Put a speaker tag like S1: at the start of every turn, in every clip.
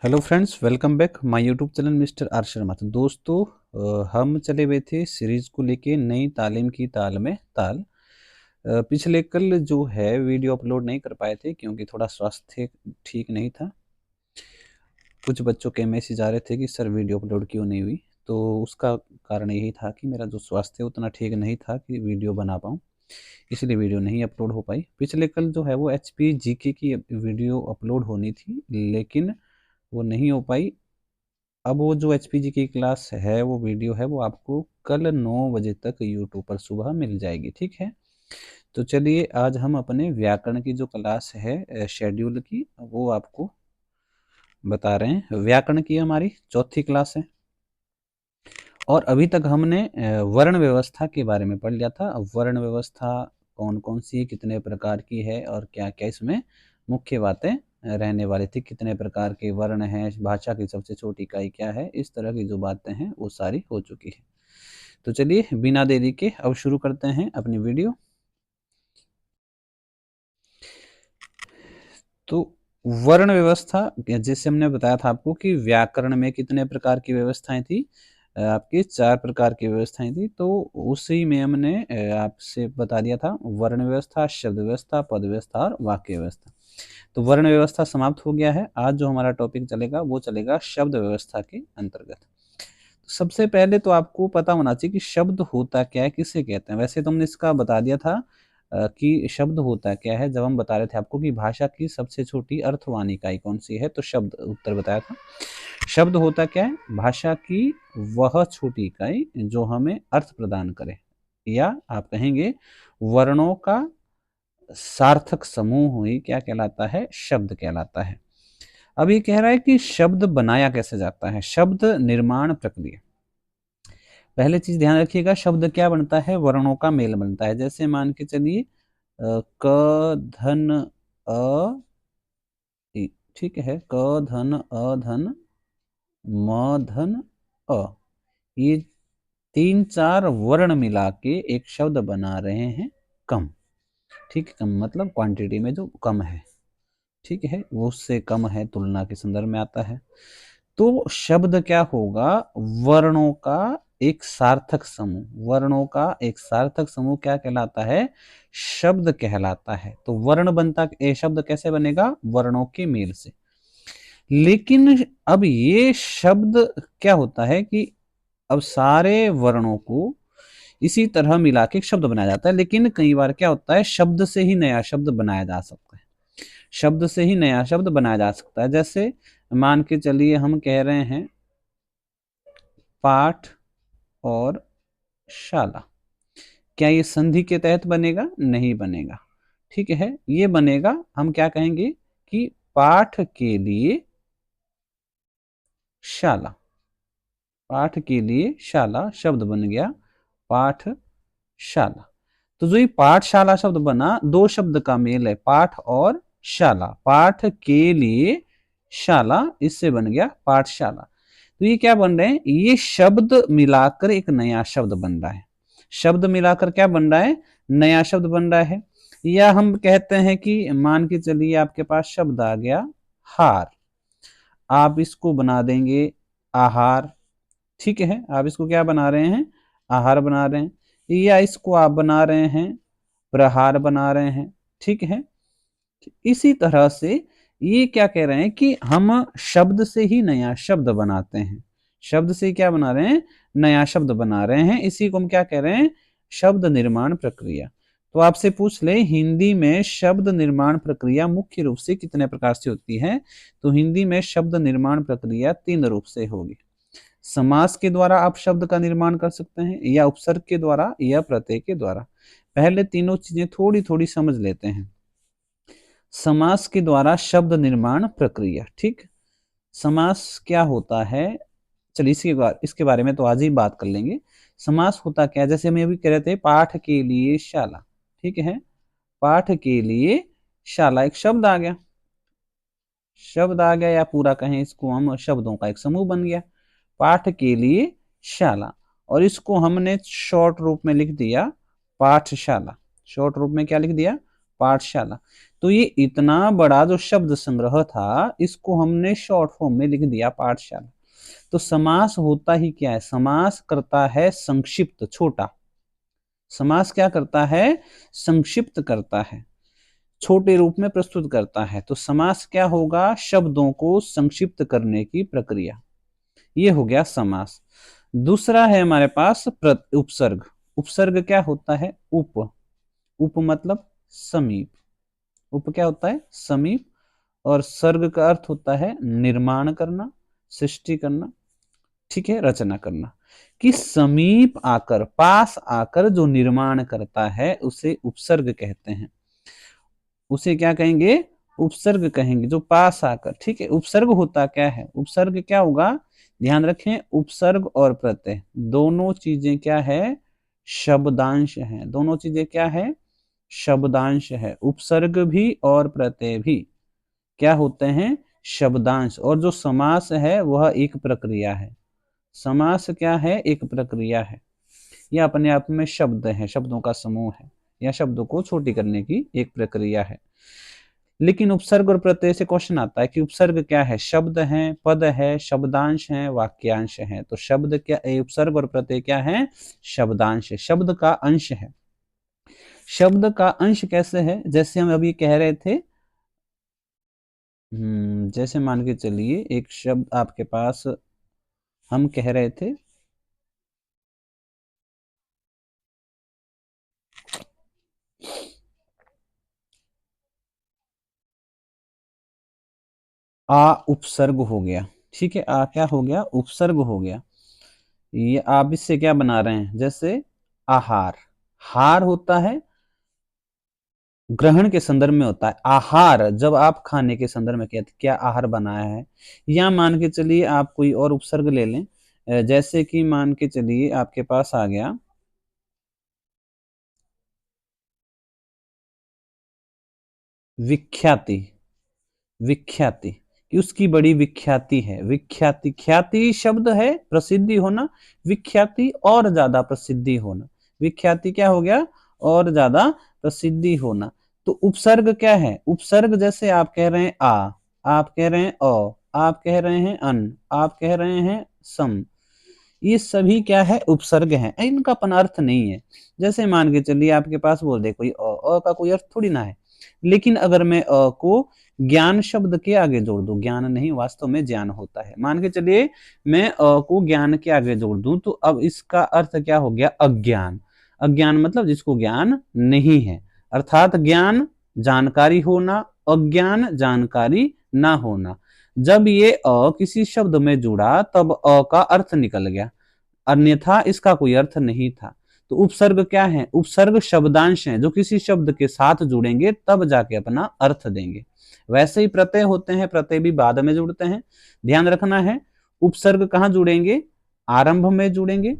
S1: Hello friends, welcome back my YouTube channel mister R Sharma. तो दोस्तों, हम चले हुए थे सीरीज को लेके नई तालीम की ताल में ताल। पिछले कल जो है वीडियो अपलोड नहीं कर पाए थे क्योंकि थोड़ा स्वास्थ्य ठीक नहीं था। कुछ बच्चों के मैसेज आ रहे थे कि सर वीडियो अपलोड क्यों नहीं हुई। तो उसका कारण यही था कि मेरा जो स्वास्थ्य उतना ठीक नहीं था कि वीडियो बना पाऊँ, इसलिए वीडियो नहीं अपलोड हो पाई। पिछले कल जो है वो एचपी जीके की वीडियो अपलोड होनी थी, लेकिन वो नहीं हो पाई। अब वो जो एचपीजी की क्लास है, वो वीडियो है, वो आपको कल 9 बजे तक यूट्यूब पर सुबह मिल जाएगी, ठीक है। तो चलिए आज हम अपने व्याकरण की जो क्लास है शेड्यूल की, वो आपको बता रहे हैं। व्याकरण की हमारी चौथी क्लास है और अभी तक हमने वर्ण व्यवस्था के बारे में पढ़ लिया था। अब वर्ण व्यवस्था कौन कौन सी कितने प्रकार की है और क्या क्या इसमें मुख्य बातें रहने वाली थी, कितने प्रकार के वर्ण हैं, भाषा की सबसे छोटी इकाई क्या है, इस तरह की जो बातें हैं वो सारी हो चुकी है। तो चलिए बिना देरी के अब शुरू करते हैं अपनी वीडियो। तो वर्ण व्यवस्था, जैसे हमने बताया था आपको कि व्याकरण में कितने प्रकार की व्यवस्थाएं थी, आपकी 4 प्रकार की व्यवस्थाएं थी। तो उसी में हमने आपसे बता दिया था वर्ण व्यवस्था, शब्द व्यवस्था, पद व्यवस्था और वाक्य व्यवस्था। तो वर्ण व्यवस्था समाप्त हो गया है। आज जो हमारा टॉपिक चलेगा वो चलेगा शब्द व्यवस्था के अंतर्गत। तो सबसे पहले तो आपको पता होना चाहिए कि शब्द होता क्या है, किसे कहते हैं। वैसे तो हमने इसका बता दिया था कि शब्द होता क्या है, जब हम बता रहे थे आपको कि भाषा की सबसे छोटी अर्थवान इकाई कौन सी है, तो शब्द उत्तर बताया था। शब्द होता क्या है, भाषा की वह छोटी इकाई जो हमें अर्थ प्रदान करे, या आप कहेंगे वर्णों का सार्थक समूह ही क्या कहलाता है, शब्द कहलाता है। अब ये कह रहा है कि शब्द बनाया कैसे जाता है, शब्द निर्माण प्रक्रिया। पहले चीज ध्यान रखिएगा, शब्द क्या बनता है, वर्णों का मेल बनता है। जैसे मान के चलिए क धन अ इ, ठीक है, क धन अ धन म धन अ, ये 3-4 वर्ण मिला के एक शब्द बना रहे हैं कम। ठीक है, कम मतलब क्वांटिटी में जो कम है, ठीक है, वो उससे कम है, तुलना के संदर्भ में आता है। तो शब्द क्या होगा, वर्णों का एक सार्थक समूह। वर्णों का एक सार्थक समूह क्या कहलाता है, शब्द कहलाता है। तो वर्ण बनता, ये शब्द कैसे बनेगा, वर्णों के मेल से। लेकिन अब ये शब्द क्या होता है कि अब सारे वर्णों को इसी तरह मिला के एक शब्द बनाया जाता है। लेकिन कई बार क्या होता है, शब्द से ही नया शब्द बनाया जा सकता है। शब्द से ही नया शब्द बनाया जा सकता है। जैसे मान के चलिए हम कह रहे हैं पाठ और शाला, क्या ये संधि के तहत बनेगा, नहीं बनेगा। ठीक है, ये बनेगा, हम क्या कहेंगे कि पाठ के लिए शाला। पाठ के लिए शाला शब्द बन गया पाठशाला। तो जो ये पाठशाला शब्द बना, दो शब्द का मेल है, पाठ और शाला। पाठ के लिए शाला, इससे बन गया पाठशाला। तो ये क्या बन रहे हैं, ये शब्द मिलाकर एक नया शब्द बन रहा है। शब्द मिलाकर क्या बन रहा है, नया शब्द बन रहा है। या हम कहते हैं कि मान के चलिए आपके पास शब्द आ गया हार, आप इसको बना देंगे आहार। ठीक है, आप इसको क्या बना रहे हैं, आहार बना रहे हैं। या इसको आप बना रहे हैं प्रहार बना रहे हैं। ठीक है, इसी तरह से ये क्या कह रहे हैं कि हम शब्द से ही नया शब्द बनाते हैं। शब्द से क्या बना रहे हैं, नया शब्द बना रहे हैं। इसी को हम क्या कह रहे हैं, शब्द निर्माण प्रक्रिया। तो आपसे पूछ ले, हिंदी में शब्द निर्माण प्रक्रिया मुख्य रूप से कितने प्रकार से होती है, तो हिंदी में शब्द निर्माण प्रक्रिया 3 रूप से होगी। समास के द्वारा आप शब्द का निर्माण कर सकते हैं, या उपसर्ग के द्वारा, या प्रत्यय के द्वारा। पहले तीनों चीजें थोड़ी थोड़ी समझ लेते हैं। समास के द्वारा शब्द निर्माण प्रक्रिया, ठीक। समास क्या होता है, चलिए इसके बारे में तो आज ही बात कर लेंगे। समास होता क्या है, जैसे हम अभी कह रहे थे पाठ के लिए शाला। ठीक है, पाठ के लिए शाला, एक शब्द आ गया। शब्द आ गया, या पूरा कहें इसको हम, शब्दों का एक समूह बन गया, पाठ के लिए शाला। और इसको हमने शॉर्ट रूप में लिख दिया पाठशाला। शॉर्ट रूप में क्या लिख दिया, पाठशाला। तो ये इतना बड़ा जो शब्द संग्रह था, इसको हमने शॉर्ट फॉर्म में लिख दिया पाठशाला। तो समास होता ही क्या है? समास करता है संक्षिप्त, छोटा। समास क्या करता है? संक्षिप्त करता है, छोटे रूप में प्रस्तुत करता है। तो समास क्या होगा? शब्दों को संक्षिप्त करने की प्रक्रिया। ये हो गया समास। दूसरा है हमारे पास उपसर्ग। उपसर्ग क्या होता है? उप। उप मतलब समीप। उप क्या होता है? समीप। और सर्ग का अर्थ होता है निर्माण करना, सृष्टि करना, ठीक है, रचना करना। कि समीप आकर, पास आकर जो निर्माण करता है उसे उपसर्ग कहते हैं। उसे क्या कहेंगे? उपसर्ग कहेंगे, जो पास आकर, ठीक है। उपसर्ग होता क्या है? उपसर्ग क्या होगा? ध्यान रखें, उपसर्ग और प्रत्यय दोनों चीजें क्या है? शब्दांश है। दोनों चीजें क्या है? शब्दांश है। उपसर्ग भी और प्रत्यय भी क्या होते हैं? शब्दांश। और जो समास है वह एक प्रक्रिया है। समास क्या है? एक प्रक्रिया है। यह अपने आप में शब्द है, शब्दों का समूह है, या शब्दों को छोटी करने की एक प्रक्रिया है। लेकिन उपसर्ग और प्रत्यय से क्वेश्चन आता है कि उपसर्ग क्या है? शब्द है, पद है, शब्दांश है, वाक्यांश है। तो शब्द क्या, उपसर्ग और प्रत्यय क्या है? शब्दांश है, शब्द का अंश है। शब्द का अंश कैसे है? जैसे हम अभी कह रहे थे, जैसे मान के चलिए एक शब्द आपके पास हम कह रहे थे, आ उपसर्ग हो गया, ठीक है। आ क्या हो गया? उपसर्ग हो गया। ये आप इससे क्या बना रहे हैं? जैसे आहार, हार होता है ग्रहण के संदर्भ में होता है। आहार जब आप खाने के संदर्भ में कहते क्या आहार बनाया है। या मान के चलिए आप कोई और उपसर्ग ले लें, जैसे कि मान के चलिए आपके पास आ गया विख्याति। विख्याति कि उसकी बड़ी विख्याति है। विख्याति, ख्याति शब्द है, प्रसिद्धि होना। विख्याति और ज्यादा प्रसिद्धि होना। विख्याति क्या हो गया? और ज्यादा प्रसिद्धि होना। तो उपसर्ग क्या है? उपसर्ग जैसे आप कह रहे हैं आ, आप कह रहे हैं अ, आप कह रहे हैं अन, आप कह रहे हैं सम, ये सभी क्या है? उपसर्ग है। इनका अपन अर्थ नहीं है। जैसे मान के चलिए आपके पास बोल दे कोई अ का कोई अर्थ थोड़ी ना है। लेकिन अगर मैं अ को ज्ञान शब्द के आगे जोड़ दूं, ज्ञान नहीं वास्तव में ज्ञान होता है, मान के चलिए मैं अ को ज्ञान के आगे जोड़ दूं, तो अब इसका अर्थ क्या हो गया? अज्ञान। अज्ञान मतलब जिसको ज्ञान नहीं है, अर्थात ज्ञान जानकारी होना, अज्ञान जानकारी ना होना। जब ये अ किसी शब्द में जुड़ा तब अ का अर्थ निकल गया, अन्यथा इसका कोई अर्थ नहीं था। तो उपसर्ग क्या है? उपसर्ग शब्दांश हैं जो किसी शब्द के साथ जुड़ेंगे तब जाके अपना अर्थ देंगे। वैसे ही प्रत्यय होते हैं, प्रत्यय भी बाद में जुड़ते हैं। ध्यान रखना है, उपसर्ग कहाँ जुड़ेंगे? आरंभ में जुड़ेंगे।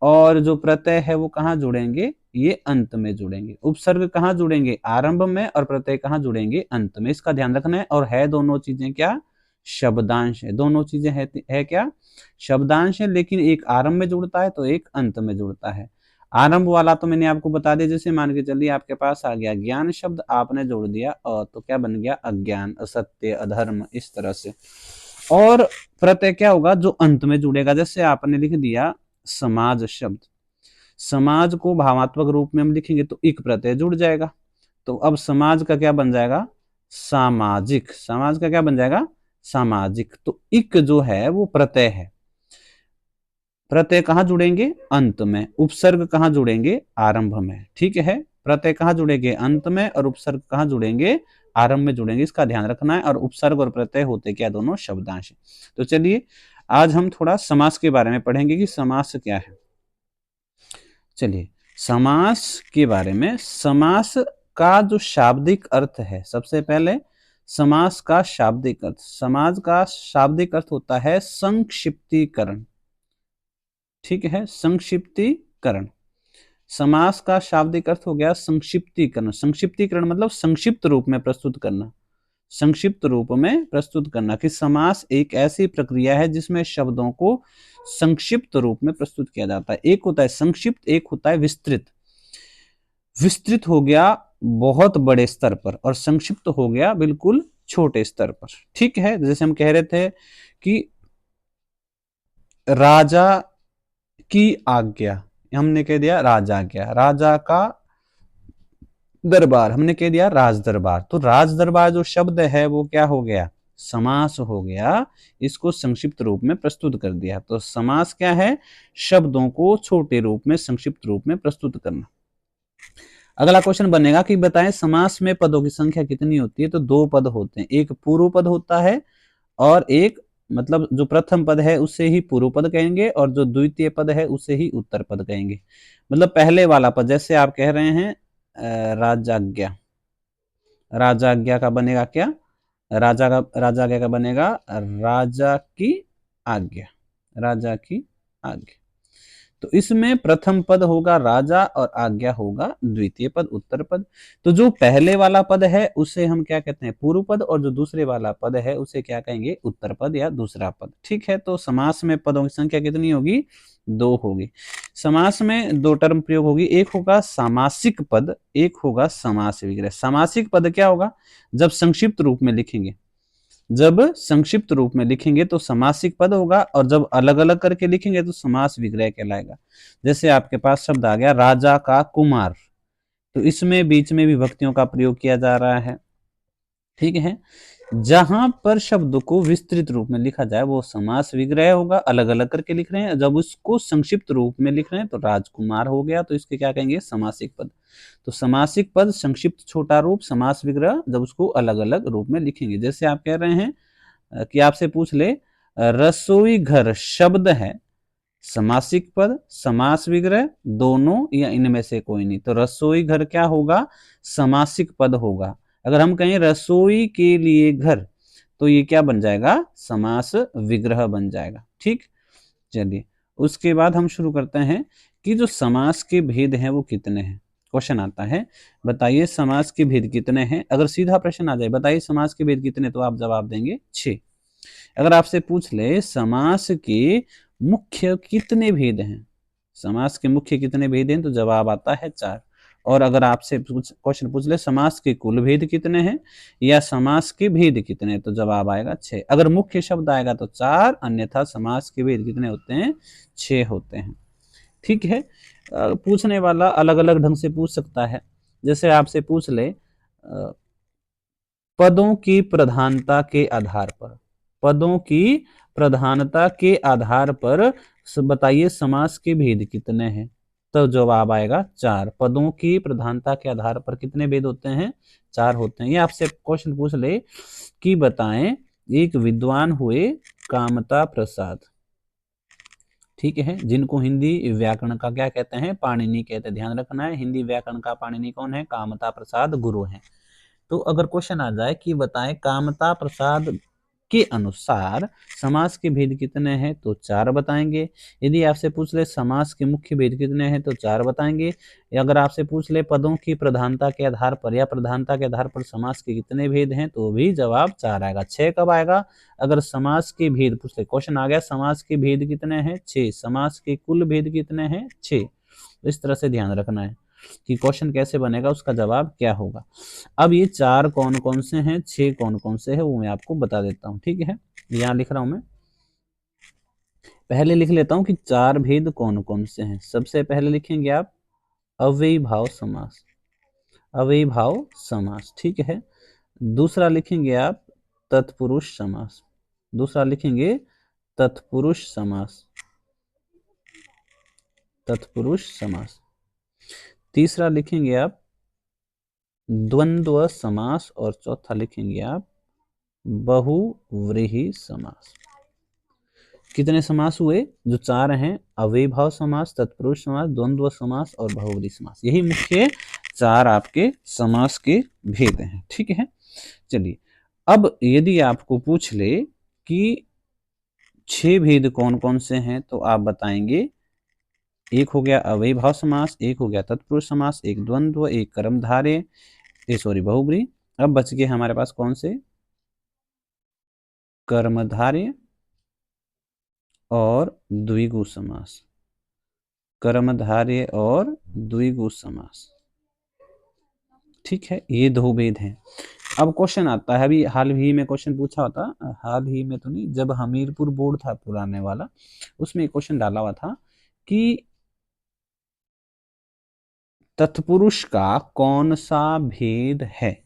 S1: और जो प्रत्यय है वो कहाँ जुड़ेंगे? ये अंत में जुड़ेंगे। उपसर्ग कहाँ जुड़ेंगे? आरंभ में। और प्रत्यय कहाँ जुड़ेंगे? अंत में। इसका ध्यान रखना है। और है दोनों चीजें क्या? शब्दांश है। दोनों चीजें है क्या? शब्दांश है। लेकिन एक आरंभ में जुड़ता है तो एक अंत में जुड़ता है। आरंभ वाला तो मैंने आपको बता दिया। जैसे मान के चलिए आपके पास आ गया ज्ञान शब्द, आपने जोड़ दिया तो क्या बन गया? अज्ञान, असत्य, अधर्म, इस तरह से। और प्रत्यय क्या होगा? जो अंत में जुड़ेगा। जैसे आपने लिख दिया समाज शब्द, समाज को भावात्मक रूप में हम लिखेंगे तो इक प्रत्यय जुड़ जाएगा। तो अब समाज का क्या बन जाएगा? सामाजिक। समाज का क्या बन जाएगा? सामाजिक। तो इक जो है वो प्रत्यय है। प्रत्यय कहाँ जुड़ेंगे? अंत में। उपसर्ग कहाँ जुड़ेंगे? आरंभ में। ठीक है, प्रत्यय कहाँ जुड़ेंगे? अंत में। और उपसर्ग कहाँ जुड़ेंगे? आरंभ में जुड़ेंगे। इसका ध्यान रखना है। और उपसर्ग और प्रत्यय होते क्या? दोनों शब्दांश। तो चलिए आज हम थोड़ा समास के बारे में पढ़ेंगे कि समास क्या है। चलिए समास के बारे में, समास का जो शाब्दिक अर्थ है, सबसे पहले समास का शाब्दिक अर्थ, समाज का शाब्दिक अर्थ होता है संक्षिप्तीकरण। ठीक है, संक्षिप्तीकरण। समास का शाब्दिक अर्थ हो गया संक्षिप्तीकरण। संक्षिप्तीकरण मतलब संक्षिप्त रूप में प्रस्तुत करना। संक्षिप्त रूप में प्रस्तुत करना। कि समास एक ऐसी प्रक्रिया है जिसमें शब्दों को संक्षिप्त रूप में प्रस्तुत किया जाता है। एक होता है संक्षिप्त, एक होता है विस्तृत। विस्तृत हो गया बहुत बड़े स्तर पर और संक्षिप्त हो गया बिल्कुल छोटे स्तर पर। ठीक है, जैसे हम कह रहे थे कि राजा की आज्ञा, हमने कह दिया राज आज्ञा, राजा का दरबार हमने कह दिया राज दरबार। तो राज दरबार जो शब्द है वो क्या हो गया, समास हो गया। इसको संक्षिप्त रूप में प्रस्तुत कर दिया। तो समास क्या है, शब्दों को छोटे रूप में संक्षिप्त रूप में प्रस्तुत करना। अगला क्वेश्चन बनेगा कि बताएं समास में पदों की संख्या कितनी होती है। तो दो पद होते हैं, एक पूर्व पद होता है और एक मतलब जो प्रथम पद है उसे ही पूर्व पद कहेंगे और जो द्वितीय पद है उसे ही उत्तर पद कहेंगे। मतलब पहले वाला पद, जैसे आप कह रहे हैं राजाज्ञा, राजाज्ञा का बनेगा क्या, राजाज्ञा का बनेगा राजा की आज्ञा, राजा की आज्ञा। तो इसमें प्रथम पद होगा राजा और आज्ञा होगा द्वितीय पद उत्तर पद। तो जो पहले वाला पद है उसे हम क्या कहते हैं, पूर्व पद, और जो दूसरे वाला पद है उसे क्या कहेंगे, उत्तर पद या दूसरा पद। ठीक है, तो समास में पदों की संख्या कितनी होगी, दो होगी। समास में दो टर्म प्रयोग होगी, एक होगा सामासिक पद, एक होगा समास विग्रह। सामासिक पद क्या होगा, जब संक्षिप्त रूप में लिखेंगे, जब संक्षिप्त रूप में लिखेंगे तो समासिक पद होगा, और जब अलग अलग करके लिखेंगे तो समास विग्रह कहलाएगा। जैसे आपके पास शब्द आ गया राजा का कुमार, तो इसमें बीच में विभक्तियों का प्रयोग किया जा रहा है। ठीक है, जहां पर शब्द को विस्तृत रूप में लिखा जाए वो समास विग्रह होगा, अलग अलग करके लिख रहे हैं। जब उसको संक्षिप्त रूप में लिख रहे हैं तो राजकुमार हो गया, तो इसके क्या कहेंगे, समासिक पद। तो समासिक पद संक्षिप्त छोटा रूप, समास विग्रह जब उसको अलग अलग रूप में लिखेंगे। जैसे आप कह रहे हैं कि आपसे पूछ ले रसोई घर शब्द है, समासिक पद समास विग्रह दोनों या इनमें से कोई नहीं, तो रसोई घर क्या होगा, समासिक पद होगा। अगर हम कहें रसोई के लिए घर, तो ये क्या बन जाएगा, समास विग्रह बन जाएगा। ठीक, चलिए उसके बाद हम शुरू करते हैं कि जो समास के भेद हैं वो कितने हैं। क्वेश्चन आता है बताइए समास के भेद कितने हैं। अगर सीधा प्रश्न आ जाए बताइए समास के भेद कितने, तो आप जवाब देंगे 6। अगर आपसे पूछ ले समास के मुख्य कितने भेद हैं, समास के मुख्य कितने भेद हैं, तो जवाब आता है 4। और अगर आपसे क्वेश्चन पूछ ले समास के कुल भेद कितने हैं या समास के भेद कितने हैं, तो जवाब आएगा 6। अगर मुख्य शब्द आएगा तो 4, अन्यथा समास के भेद कितने होते हैं, 6 होते हैं। ठीक है, पूछने वाला अलग अलग ढंग से पूछ सकता है। जैसे आपसे पूछ ले पदों की प्रधानता के आधार पर, पदों की प्रधानता के आधार पर बताइए समास के भेद कितने हैं, तो जवाब आएगा 4। पदों की प्रधानता के आधार पर कितने भेद होते हैं, 4 होते हैं। ये आपसे क्वेश्चन पूछ ले कि बताएं एक विद्वान हुए कामता प्रसाद, ठीक है, जिनको हिंदी व्याकरण का क्या कहते हैं, पाणिनि कहते हैं। ध्यान रखना है, हिंदी व्याकरण का पाणिनि कौन है, कामता प्रसाद गुरु हैं। तो अगर क्वेश्चन आ जाए कि बताएं कामता प्रसाद के अनुसार समास के भेद कितने हैं, तो 4 बताएंगे। यदि आपसे पूछ ले समास के मुख्य भेद कितने हैं, तो 4 बताएंगे। या अगर आपसे पूछ ले पदों की प्रधानता के आधार पर या प्रधानता के आधार पर समास के कितने भेद हैं, तो भी जवाब 4 आएगा। 6 कब आएगा, अगर समास के भेद पूछ ले, क्वेश्चन आ गया समास के भेद कितने हैं, 6, समास के कुल भेद कितने हैं, 6। इस तरह से ध्यान रखना है कि क्वेश्चन कैसे बनेगा, उसका जवाब क्या होगा। अब ये 4 कौन कौन से हैं, 6 कौन कौन से हैं, वो मैं आपको बता देता हूँ। ठीक है, यहाँ लिख रहा हूं मैं, पहले लिख लेता हूं कि 4 भेद कौन कौन से हैं। सबसे पहले लिखेंगे आप अव्ययीभाव समास, अव्ययीभाव समास, ठीक है। दूसरा लिखेंगे आप तत्पुरुष समास, दूसरा लिखेंगे तत्पुरुष समास, तत्पुरुष समास। तीसरा लिखेंगे आप द्वंद्व समास, और चौथा लिखेंगे आप बहुव्रीहि समास। कितने समास हुए, जो 4 हैं, अव्ययीभाव समास, तत्पुरुष समास, द्वंद्व समास और बहुव्रीहि समास। यही मुख्य 4 आपके समास के भेद हैं। ठीक है, चलिए अब यदि आपको पूछ ले कि 6 भेद कौन कौन से हैं, तो आप बताएंगे एक हो गया अव्ययीभाव समास, एक हो गया तत्पुरुष समास, एक द्वंद्व, एक कर्मधारय, बहुव्रीहि। अब बच गए हमारे पास कौन से, कर्मधारय और द्विगु समास, कर्मधारय और द्विगु समास। ठीक है, ये 2 भेद हैं। अब क्वेश्चन आता है, अभी हाल ही में क्वेश्चन पूछा था, हाल ही में तो नहीं, जब हमीरपुर बोर्ड था पुराने वाला, उसमें एक क्वेश्चन डाला हुआ था कि तत्पुरुष का कौन सा भेद है,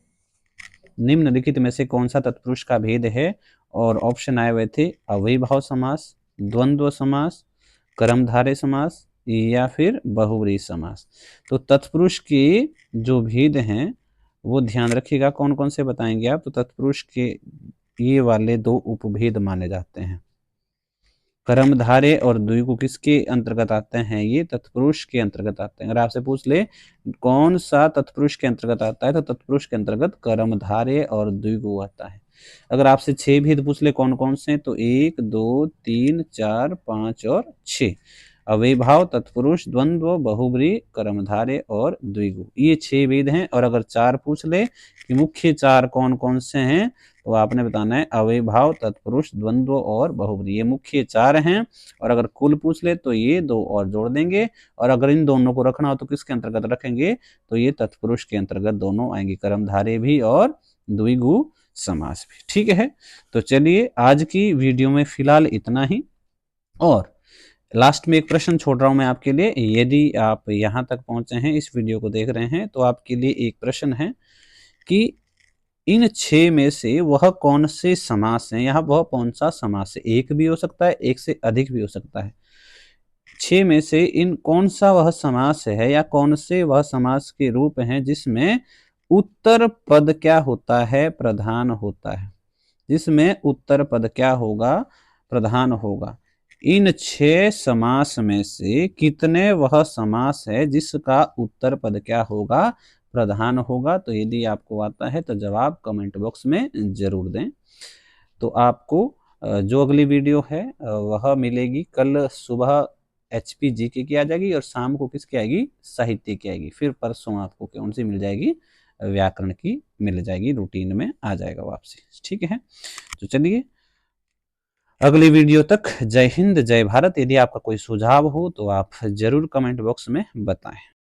S1: निम्नलिखित में से कौन सा तत्पुरुष का भेद है। और ऑप्शन आए हुए थे अव्ययीभाव समास, द्वंद्व समास, कर्मधारय समास या फिर बहुव्रीहि समास। तो तत्पुरुष के जो भेद हैं वो ध्यान रखिएगा, कौन कौन से बताएंगे आप। तो तत्पुरुष के ये वाले 2 उपभेद माने जाते हैं। कर्मधारय और द्विगु किसके अंतर्गत आते हैं, ये तत्पुरुष के अंतर्गत आते हैं। अगर आपसे पूछ ले कौन सा तत्पुरुष के अंतर्गत आता है, तो तत्पुरुष के अंतर्गत कर्मधारय और द्विगु आता है। अगर आपसे 6 भेद पूछ ले कौन कौन से, तो 1 2 3 4 5 और 6, अव्ययीभाव, तत्पुरुष, द्वंद्व, बहुव्रीहि, कर्मधारय और द्विगु, ये 6 भेद हैं। और अगर 4 पूछ ले कि मुख्य 4 कौन कौन से हैं, तो आपने बताना है अव्ययीभाव, तत्पुरुष, द्वंद्व और बहुव्रीहि, ये मुख्य 4 हैं। और अगर कुल पूछ ले तो ये 2 और जोड़ देंगे। और अगर इन दोनों को रखना हो तो किसके अंतर्गत रखेंगे, तो ये तत्पुरुष के अंतर्गत दोनों आएंगे, कर्मधारय भी और द्विगु समास भी। ठीक है, तो चलिए आज की वीडियो में फिलहाल इतना ही। और लास्ट में एक प्रश्न छोड़ रहा हूं मैं आपके लिए, यदि आप यहां तक पहुंचे हैं, इस वीडियो को देख रहे हैं, तो आपके लिए एक प्रश्न है कि इन 6 में से वह कौन से समास हैं, यहाँ वह कौन सा समास है, एक भी हो सकता है, एक से अधिक भी हो सकता है। 6 में से इन कौन सा वह समास है या कौन से वह समास के रूप हैं जिसमें उत्तर पद क्या होता है, प्रधान होता है, जिसमें उत्तर पद क्या होगा, प्रधान होगा। इन 6 समास में से कितने वह समास है जिसका उत्तर पद क्या होगा, प्रधान होगा। तो यदि आपको आता है तो जवाब कमेंट बॉक्स में जरूर दें। तो आपको जो अगली वीडियो है वह मिलेगी कल सुबह, एचपी जीके की आ जाएगी, और शाम को किसकी आएगी, साहित्य की आएगी। फिर परसों आपको कौन सी मिल जाएगी, व्याकरण की मिल जाएगी, रूटीन में आ जाएगा वापसी। ठीक है, तो चलिए अगली वीडियो तक जय हिंद जय भारत। यदि आपका कोई सुझाव हो तो आप जरूर कमेंट बॉक्स में बताएं।